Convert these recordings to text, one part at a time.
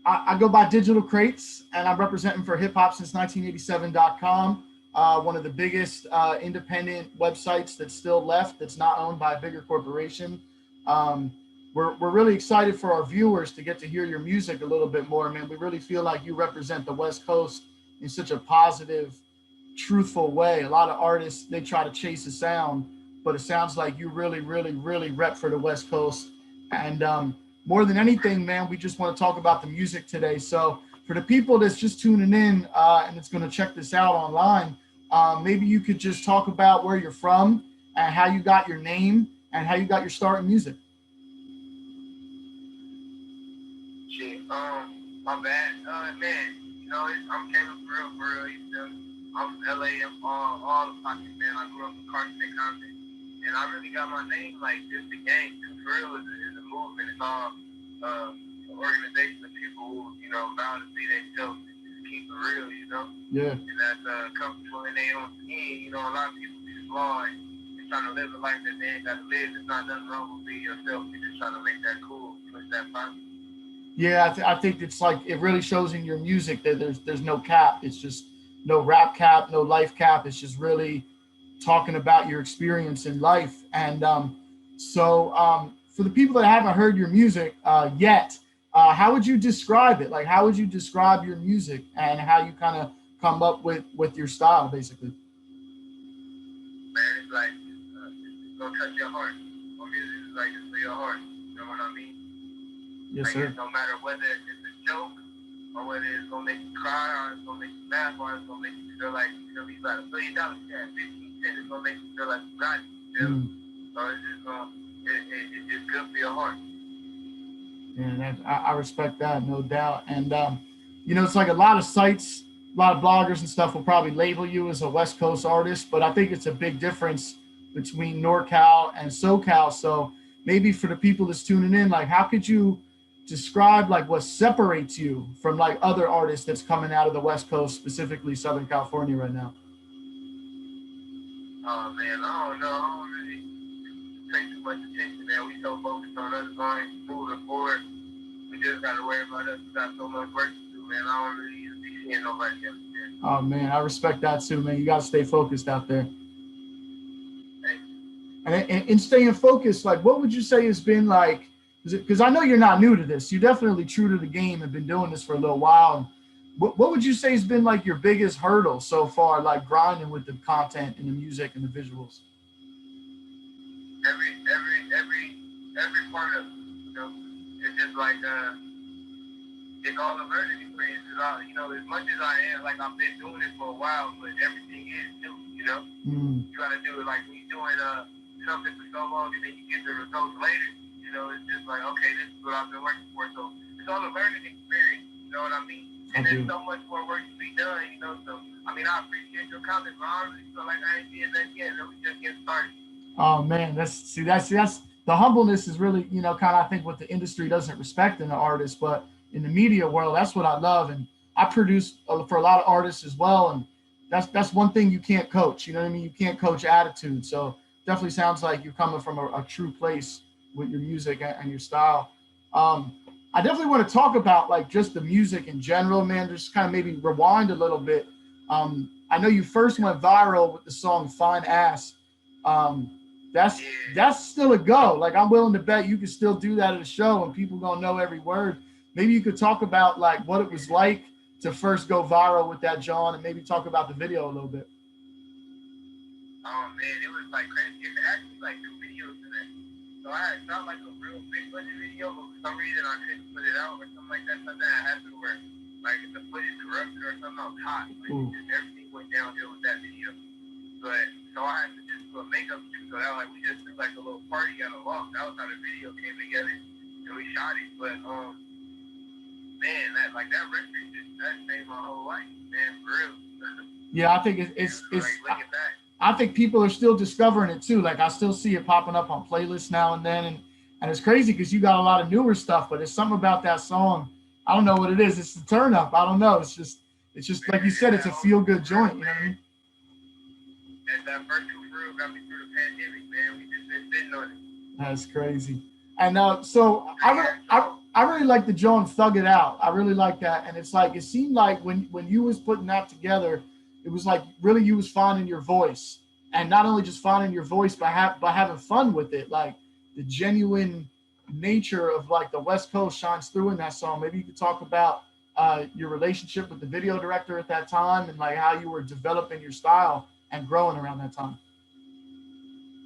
I go by Digital Crates, and I'm representing for HipHopSince1987.com, one of the biggest independent websites that's still left, that's not owned by a bigger corporation. We're really excited for our viewers to get to hear your music a little bit more, man. We really feel like you represent the West Coast in such a positive, truthful way. A lot of artists, they try to chase a sound, but it sounds like you really, really, really rep for the West Coast. And more than anything, man, we just want to talk about the music today. So for the people that's just tuning in and it's going to check this out online, maybe you could just talk about where you're from and how you got your name and how you got your start in music. Shit, my bad. Man, you know, I'm Kalan for real, you know. I'm from LA, I'm all the pockets, man. I grew up in Carson, Compton. And I really got my name like just the gang. For real is a movement. It's all an organization of people who, you know, vow to be themselves and just keep it real, you know? Yeah. And that's comfortable in their own skin. You know, a lot of people be flawed and trying to live a life that they ain't got to live. There's not nothing wrong with being yourself. You're just trying to make that cool, push that positive. Yeah, I think it's like, it really shows in your music that there's no cap. It's just no rap cap, no life cap. It's just really talking about your experience in life. And so for the people that haven't heard your music yet, how would you describe it? Like, how would you describe your music and how you kind of come up with your style, basically? Man, it's like, it's gonna touch your heart. My music is like, it's for your heart. You know what I mean? Yes, like, sir. No matter whether it's a joke or whether it's gonna make you cry or it's gonna make you laugh or it's gonna make you feel like, you know, you got $1 billion cash. 15 cents is gonna make you feel like you got it. You know? So it's just it's good for your heart. Yeah, I respect that, no doubt. And you know, it's like a lot of sites, a lot of bloggers and stuff will probably label you as a West Coast artist, but I think it's a big difference between NorCal and SoCal. So maybe for the people that's tuning in, like, how could you describe like what separates you from like other artists that's coming out of the West Coast, specifically Southern California right now? Oh man, I don't know. I don't really pay too much attention, man. We so focused on us going moving forward. We just gotta worry about us. We got so much work to do, man. I don't really even be seeing nobody else, man. Oh man, I respect that too, man. You gotta stay focused out there. And staying focused, like, what would you say has been like, because I know you're not new to this, you're definitely true to the game and been doing this for a little while. What would you say has been like your biggest hurdle so far, like grinding with the content and the music and the visuals? Every part of it, you know, it's just like it's all a learning experience. It's all, you know, as much as I am, like, I've been doing it for a while, but everything is new, you know. You gotta do it like when you're doing something for so long and then you get the results later. You know, it's just like, okay, this is what I've been working for. So it's all a learning experience. You know what I mean? And there's so much more work to be done. You know, so I mean, I appreciate your comments, but I really feel like I ain't seeing that yet. And we just getting started. Oh man, that's the humbleness is really, you know, kind of, I think, what the industry doesn't respect in the artist, but in the media world, that's what I love. And I produce for a lot of artists as well, and that's one thing you can't coach. You know what I mean? You can't coach attitude. So definitely sounds like you're coming from a true place with your music and your style. I definitely want to talk about like just the music in general, man. Just kind of maybe rewind a little bit. I know you first went viral with the song "Fine Ass." That's still a go. Like, I'm willing to bet you can still do that at a show and people gonna know every word. Maybe you could talk about like what it was like to first go viral with that, John, and maybe talk about the video a little bit. Oh man, it was like crazy. It's actually like 2 videos to that. So I had shot like a real big budget video, but for some reason I couldn't put it out or something like that. Something that happened where like the footage corrupted or something. I was hot. Like, just everything went downhill with that video. But so I had to just do a makeup shoot. So that like we just did like a little party at a loft. That was how the video came together, and we shot it. But man, that record that changed my whole life, man, for real. Yeah, I think it's like, look at that. I think people are still discovering it too. Like, I still see it popping up on playlists now and then, and it's crazy because you got a lot of newer stuff, but it's something about that song. I don't know what it is. It's the turn up. I don't know. It's just like you said, it's a feel good joint. You know what I mean? And that first groove got me through the pandemic, man. We just been sitting on it. That's crazy. And so I I really like the joint Thug It Out. I really like that. And it's like, it seemed like when you was putting that together, it was like really you was finding your voice. And not only just finding your voice, but having fun with it. Like the genuine nature of like the West Coast shines through in that song. Maybe you could talk about your relationship with the video director at that time and like how you were developing your style and growing around that time.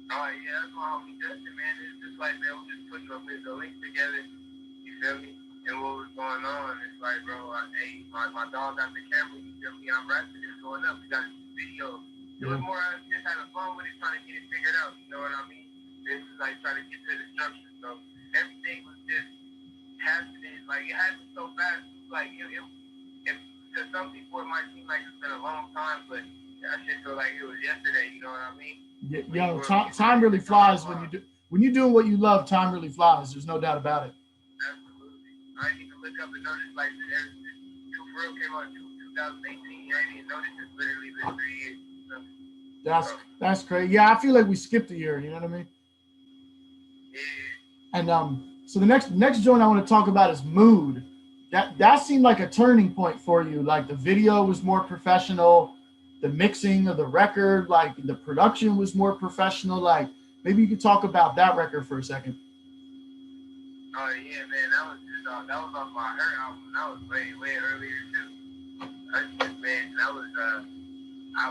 Oh yeah, that's my homie Justin, man. It's just like, man, we're just putting the link together. You feel me? And what was going on? It's like, bro, hey, my dog got the camera. You feel me? I'm rapping. It's going up. We got a video. It was more just having fun with it, trying to get it figured out. You know what I mean? This is like trying to get to the structure. So everything was just happening. Like it happened so fast. Like it to some people it might seem like it's been a long time, but that shit feel like it was yesterday. You know what I mean? Yo, time really flies when you're doing what you love. Time really flies. There's no doubt about it. Absolutely. I didn't even look up and notice like this. Two for real came out in 2018. I didn't even notice it's literally been 3 years. That's crazy. Yeah, I feel like we skipped a year. You know what I mean? Yeah. And so the next joint I want to talk about is Mood. That seemed like a turning point for you. Like the video was more professional, the mixing of the record, like the production was more professional. Like maybe you could talk about that record for a second. Oh yeah, man, that was off my Her album. That was way earlier too.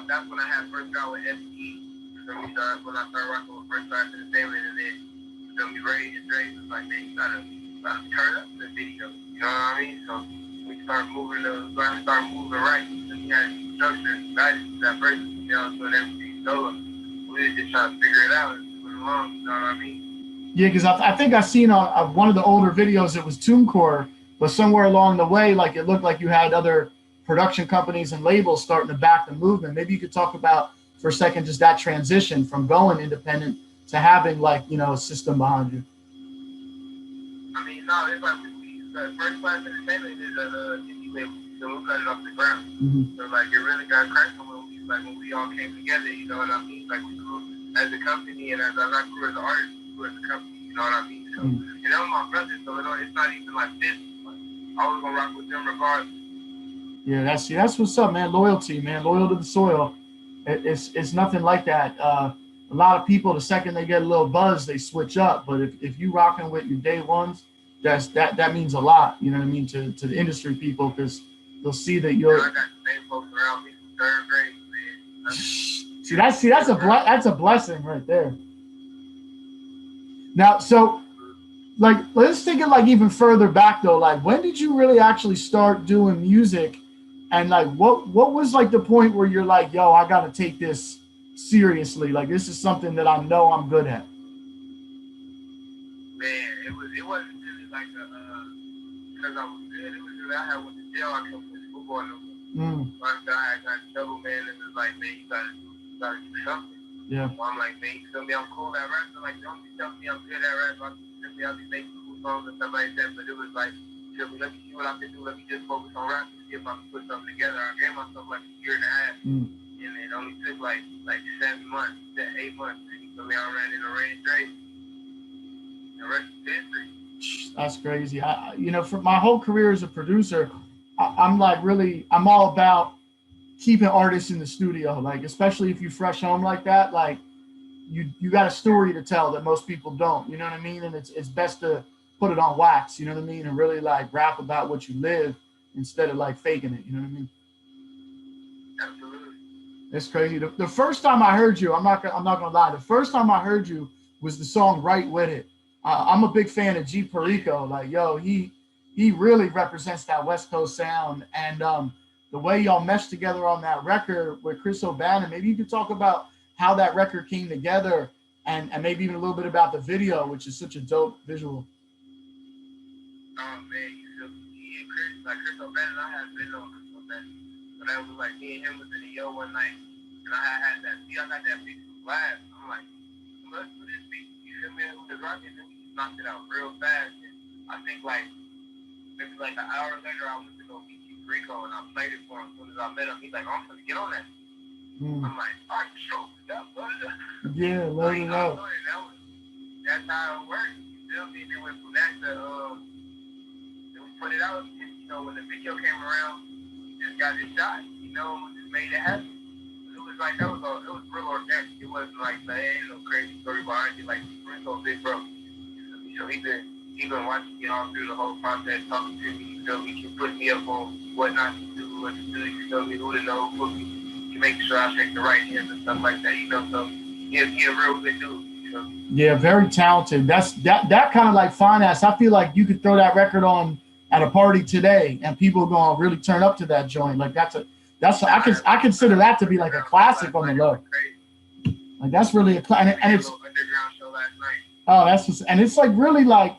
That's when I had first got with FE. So when I started rocking with First Class Entertainment, and then Ray and Dre was like, man, you gotta turn up the video. You know what I mean? So we started moving right. And we had structure, guidance, that person, you know, doing everything solo. We were just trying to figure it out and move along. You know what I mean? Yeah, because I think I seen on one of the older videos it was TuneCore, but somewhere along the way, like it looked like you had other production companies and labels starting to back the movement. Maybe you could talk about for a second just that transition from going independent to having like, you know, a system behind you. I mean, no, it's like First Class Entertainment is a indie label, so we cut it off the ground. Mm-hmm. So like it really got cracking when we all came together. You know what I mean? Like we grew as a company, and as I grew as an artist, we grew as a company. You know what I mean? So, and that was my brothers, so it's not even like this. Like, I was gonna rock with them regardless. Yeah, that's what's up, man. Loyalty, man. Loyal to the soil. It's nothing like that. A lot of people, the second they get a little buzz, they switch up. But if you rocking with your day ones, that means a lot. You know what I mean to the industry people, because they'll see that you're. I got the same folks around me from third grade, man. That's a blessing right there. Now, so like let's take it like even further back though. Like when did you really actually start doing music? And like, what was like the point where you're like, yo, I got to take this seriously. Like, this is something that I know I'm good at. Man, it wasn't really like because I was good. It was really, I had went to jail. I couldn't play football no more. So I got in trouble, man. And it was like, man, you gotta do something. Yeah. So I'm like, man, you feel me? I'm cool at rap. I'm like, don't be telling me I'm good at rap. I'll be making cool songs and stuff like that. But it was like, let me see what I can do. Let me just focus on rap and see if I can put something together. I gave myself like a year and a half. And it only took like 7 months, 8 months. And so I ran into Ray and Dre. The rest is history. That's crazy. For my whole career as a producer, I'm all about keeping artists in the studio. Like, especially if you fresh home like that, like you got a story to tell that most people don't. You know what I mean? And it's best to put it on wax, you know what I mean, and really like rap about what you live instead of like faking it, you know what I mean? Absolutely. It's crazy. The first time I heard you, I'm not gonna lie. The first time I heard you was the song "Right With It." I'm a big fan of G Perico. Like, yo, he really represents that West Coast sound, and the way y'all meshed together on that record with Chris O'Bannon. Maybe you could talk about how that record came together, and maybe even a little bit about the video, which is such a dope visual. Oh man, he and Chris O'Bannon, I had been on Chris O'Bannon. So that was like me and him was in the Yo one night, and I got that beat from blast. I'm like, let's do this beat. You feel me? We was rocking, and we just knocked it out real fast. And I think maybe like an hour later, I went to go meet Rico, and I played it for him. As soon as I met him, he's like, I'm gonna get on that. I'm like, all right, sure. Yeah, let it out. That's how it works. You feel me? Then went from that to put it out. And, you know, when the video came around, he just got his shot. You know, just made it happen. It was like it was real organic. It wasn't like ain't no crazy story behind it. Like Ringo, big bro. So he been watching me all through the whole process, talking to me. You feel me? He put me up on what not to do, what to do. You feel me? Who to know, put me. He making sure I take the right hands and stuff like that. You know, so he a real good dude. You know? Yeah, very talented. That kind of like finance. I feel like you could throw that record on at a party today, and people are gonna really turn up to that joint. Like I consider that to be like a classic on the low. Like that's really a and it's underground show last night. Oh, that's just, and it's like really like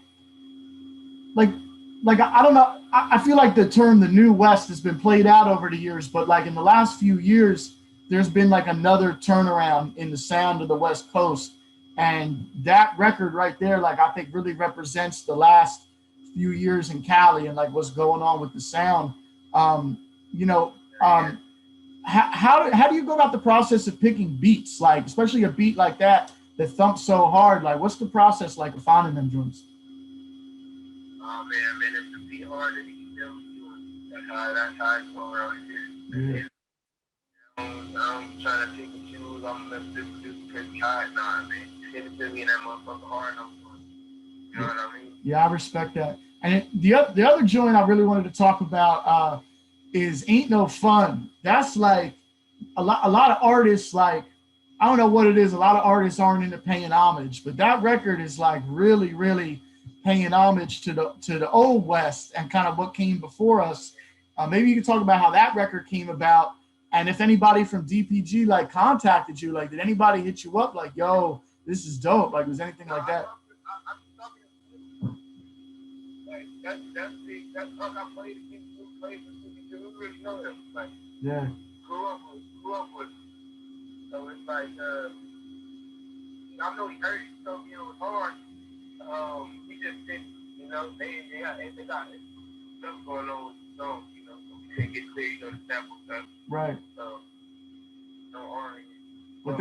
I don't know. I feel like the term the New West has been played out over the years, but like in the last few years, there's been like another turnaround in the sound of the West Coast. And that record right there, like I think really represents the last few years in Cali and like what's going on with the sound. You know, how do you go about the process of picking beats? Like, especially a beat like that thumps so hard. Like, what's the process like of finding them joints? Oh man, it's a beat harder than you know. That's how it's going around here. Yeah. I'm trying to pick and choose. I'm gonna do because it's hot. Nah, man. Hit it to me and that motherfucker hard. I'm going. You know what I mean? Yeah, I respect that. And the other joint I really wanted to talk about is Ain't No Fun. That's like a lot of artists, like, I don't know what it is. A lot of artists aren't into paying homage, but that record is like really, really paying homage to the old West and kind of what came before us. Maybe you could talk about how that record came about, and if anybody from DPG like contacted you, like did anybody hit you up like, yo, this is dope? Like, was anything like that? Like that's fuck I played against who played for CB2. We really know him. Like, yeah. Grew up with. So it's like I know he heard it, so you know it's hard. We just didn't, you know, they got stuff going on with the song, you know, so we couldn't get clear, you know, the sample stuff. Right. So no arguing. But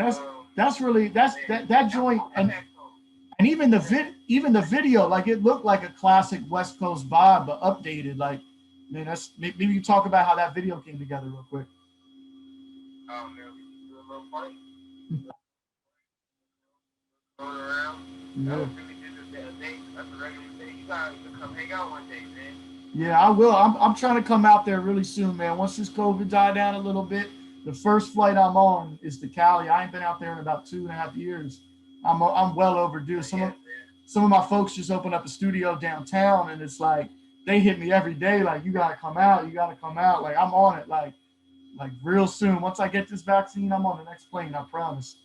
that's really that joint and even the video, like it looked like a classic West Coast vibe, but updated. Like, man, that's maybe you talk about how that video came together real quick. Oh man, we do a little funny. Going around. Yeah. That was really just a day. That's a regular day. You guys can come hang out one day, man. Yeah, I will. I'm trying to come out there really soon, man. Once this COVID died down a little bit, the first flight I'm on is to Cali. I ain't been out there in about 2.5 years. I'm well overdue. Some of my folks just opened up a studio downtown, and it's like they hit me every day, like, you gotta come out. Like, I'm on it, like real soon. Once I get this vaccine, I'm on the next plane, I promise.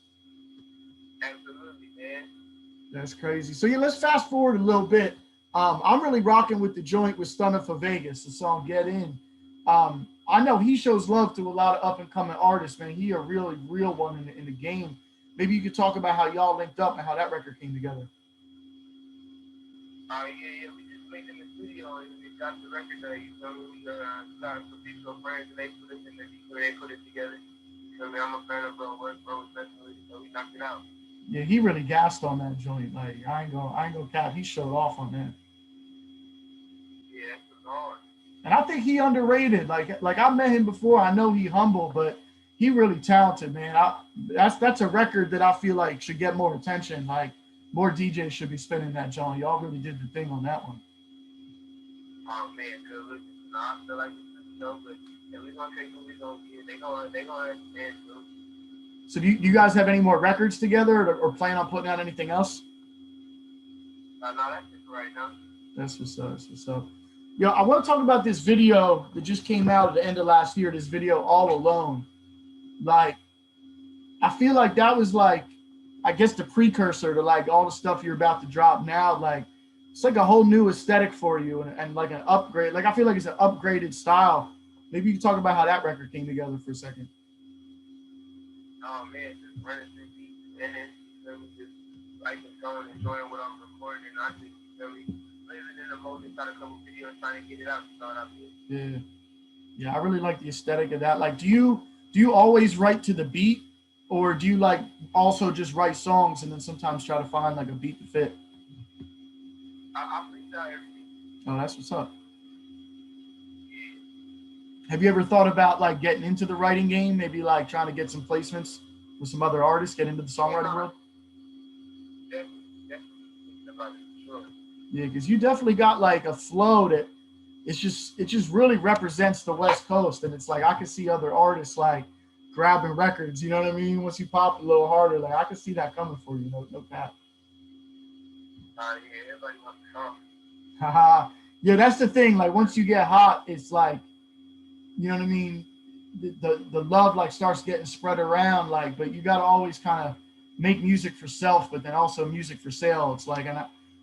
Absolutely, man. That's crazy. So yeah, let's fast forward a little bit. I'm really rocking with the joint with Stunner for Vegas, the song Get In. I know he shows love to a lot of up and coming artists, man. He a really real one in the game. Maybe you could talk about how y'all linked up and how that record came together. Yeah. We just made in the studio and we got the record there. You know, we started some people friends and they put it together. You know, I'm a fan of bro was messing with it, so we knocked it out. Yeah, he really gassed on that joint. Like, I ain't gonna cap. He showed off on that. Yeah, it was hard. And I think he underrated. Like I met him before. I know he humble, but he really talented, man. That's a record that I feel like should get more attention. Like, more DJs should be spinning that joint. Y'all really did the thing on that one. Oh man, good looking. No, I feel like it's so good. And we're gonna take what we're gonna get. They gonna understand too. So do you guys have any more records together or plan on putting out anything else? No, that's it right now. That's what's up. Yo, I want to talk about this video that just came out at the end of last year, this video All Alone. Like, I feel like that was like, I guess the precursor to like all the stuff you're about to drop now. Like, it's like a whole new aesthetic for you and like an upgrade. Like, I feel like it's an upgraded style. Maybe you can talk about how that record came together for a second. Oh man, just running through beats and then just like enjoying what I'm recording, and I think living in the moment, shot a couple videos trying to get it out to start out with. Yeah, I really like the aesthetic of that. Like, do you always write to the beat, or do you like also just write songs and then sometimes try to find like a beat to fit? I freestyle everything. Oh, that's what's up. Have you ever thought about like getting into the writing game? Maybe like trying to get some placements with some other artists, get into the songwriting world? Definitely about it, for sure. Yeah, because you definitely got like a flow that it just really represents the West Coast, and it's like I can see other artists like grabbing records. You know what I mean? Once you pop a little harder, like I can see that coming for you. No, no cap. Yeah, everybody wants to come. Haha. Yeah, that's the thing. Like once you get hot, it's like you know what I mean. The love like starts getting spread around. Like, but you got to always kind of make music for self, but then also music for sale. It's like, and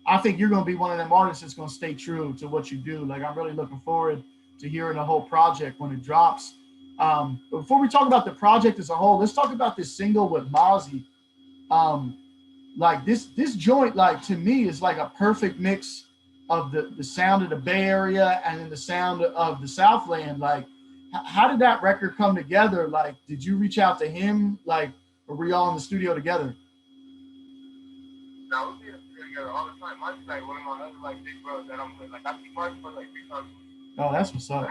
I think you're gonna be one of them artists that's gonna stay true to what you do. Like, I'm really looking forward to hearing the whole project when it drops. But before we talk about the project as a whole, let's talk about this single with Mozzie. Um, like this joint like to me is like a perfect mix of the sound of the Bay Area and then the sound of the Southland. Like how did that record come together? Like did you reach out to him, like, or were y'all in the studio together? Now, we be in the studio together all the time. Mark's like one of my other like big brothers that I'm with. Like, I see Mark for like 3 times. Oh, that's what's up.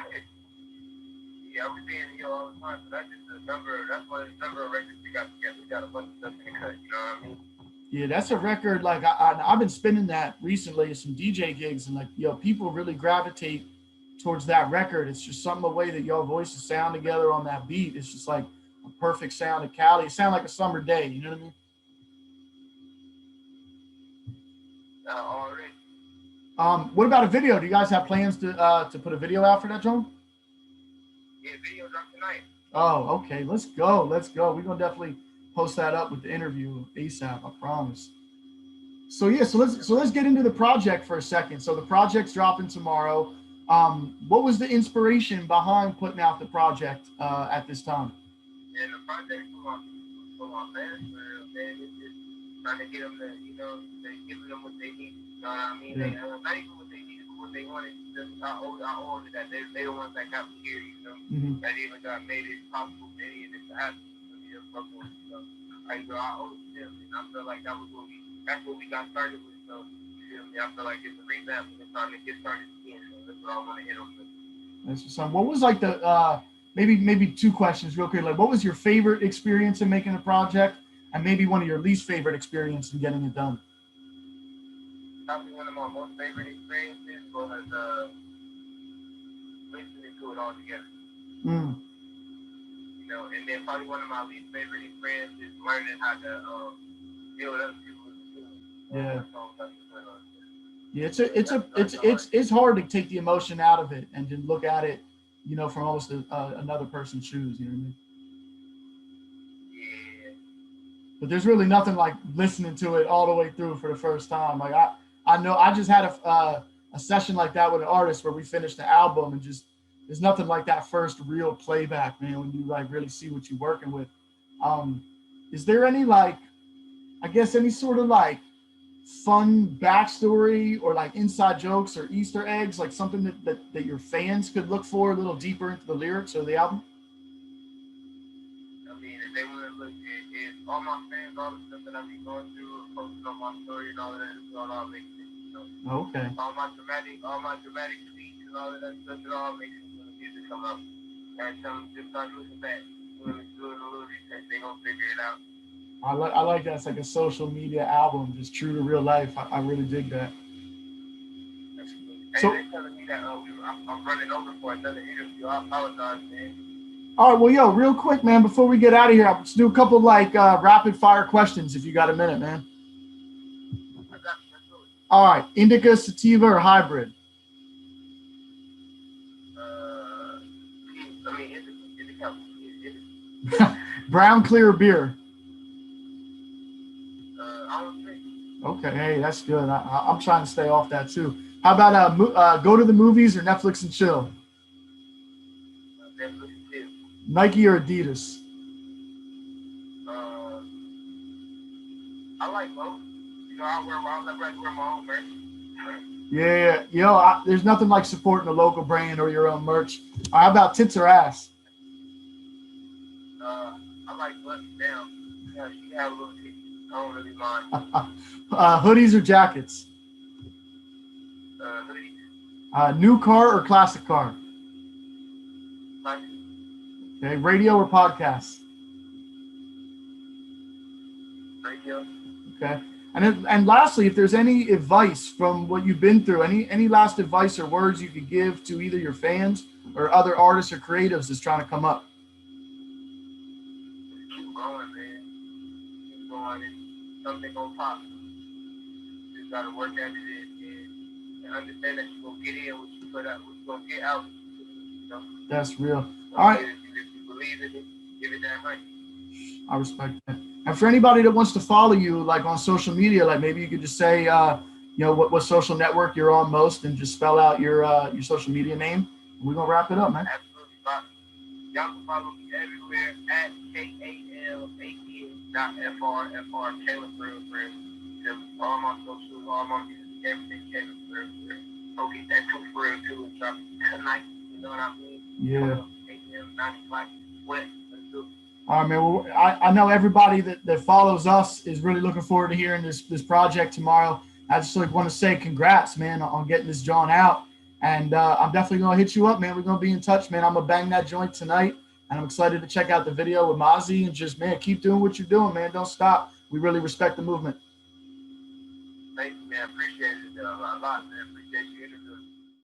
Yeah, we be in here all the time. So that's just a number. That's one of the number of records we got together. We got a bunch of stuff in the cut. You know what I mean? Yeah, that's a record. Like I've been spinning that recently at some DJ gigs, and like people really gravitate towards that record. It's just something the way that your voices sound together on that beat. It's just like a perfect sound of Cali. It sounds like a summer day. You know what I mean? Already. What about a video? Do you guys have plans to put a video out for that, John? Yeah, video drop tonight. Oh, okay. Let's go. Let's go. We're gonna definitely post that up with the interview ASAP. I promise. So yeah, so let's get into the project for a second. So the project's dropping tomorrow. What was the inspiration behind putting out the project at this time? And the project for my fans, man, it's just trying to get them to, you know, they giving them what they need. You know what I mean? Yeah. They, not even what they needed, but what they wanted. Just I owe it that they the ones that got me here, you know, that even got made it possible for any of this to happen. For me to fuck with, you know. Like, so I owe it to them, and I feel like that's what we got started with. So, you feel me? I feel like it's a revamp, and it's time to get started again. So that's what I want to hit on with. That's what's up. What was like the maybe two questions real quick. Like, what was your favorite experience in making a project, and maybe one of your least favorite experience in getting it done? Probably one of my most favorite experiences was listening to it all together. You know, and then probably one of my least favorite experiences is learning how to build other people's Yeah. Yeah, it's hard to take the emotion out of it and then look at it, you know, from almost another person's shoes. You know what I mean? Yeah. But there's really nothing like listening to it all the way through for the first time. Like I know I just had a session like that with an artist where we finished the album and just there's nothing like that first real playback, man, when you like really see what you're working with. Is there any like, I guess any sort of like fun backstory or like inside jokes or Easter eggs, like something that your fans could look for a little deeper into the lyrics or the album? I mean, if they want to look at all my fans, all the stuff that I be going through, posting on my story and all of that, it's all makes sense, you know. Okay. All my dramatic speech and all of that stuff, it all makes sense when the music come up. And tell them just start looking back, doing a little research, they gonna figure it out. I like that. It's like a social media album, just true to real life. I really dig that. Hey, so, they're telling me that I'm running over for another interview. I apologize, man. All right, well, yo, real quick, man, before we get out of here, let's do a couple like rapid fire questions if you got a minute, man. I got you. Let's do it. All right, indica, sativa, or hybrid? Indica. Brown, clear, beer? I don't drink. Okay, hey, that's good. I'm trying to stay off that too. How about go to the movies or Netflix and chill? Netflix and chill. Nike or Adidas? I like both. You know, I wear my own merch. Yeah, yo, there's nothing like supporting a local brand or your own merch. How about tits or ass? I like button down. Yeah, she had a little titty. I don't really mind. Hoodies or jackets? Hoodies. New car or classic car? Okay, radio or podcast? Radio. Okay. And lastly, if there's any advice from what you've been through, any last advice or words you could give to either your fans or other artists or creatives that's trying to come up? Keep going, man. Keep going. It's something gonna pop. You just gotta work at it and understand that you're gonna get in what you put out, what you're gonna get out. You know? That's real. So All right. if you believe in it, give it that money. I respect that. And for anybody that wants to follow you, like on social media, like maybe you could just say, what social network you're on most, and just spell out your social media name. And we're gonna wrap it up, man. Absolutely. Y'all can follow me everywhere at Kalan.FrFr, Kalan.FrFr. All my socials, all my music, everything Kalan.FrFr. Go get that too for real too and drop it tonight. You know what I mean? Yeah. 8 a.m., 9 o'clock, wet. All right, man. Well, I know everybody that follows us is really looking forward to hearing this project tomorrow. I just want to say congrats, man, on getting this joint out. And I'm definitely going to hit you up, man. We're going to be in touch, man. I'm going to bang that joint tonight. And I'm excited to check out the video with Mozzie and just, man, keep doing what you're doing, man. Don't stop. We really respect the movement. Thank you, man. Appreciate it a lot, man.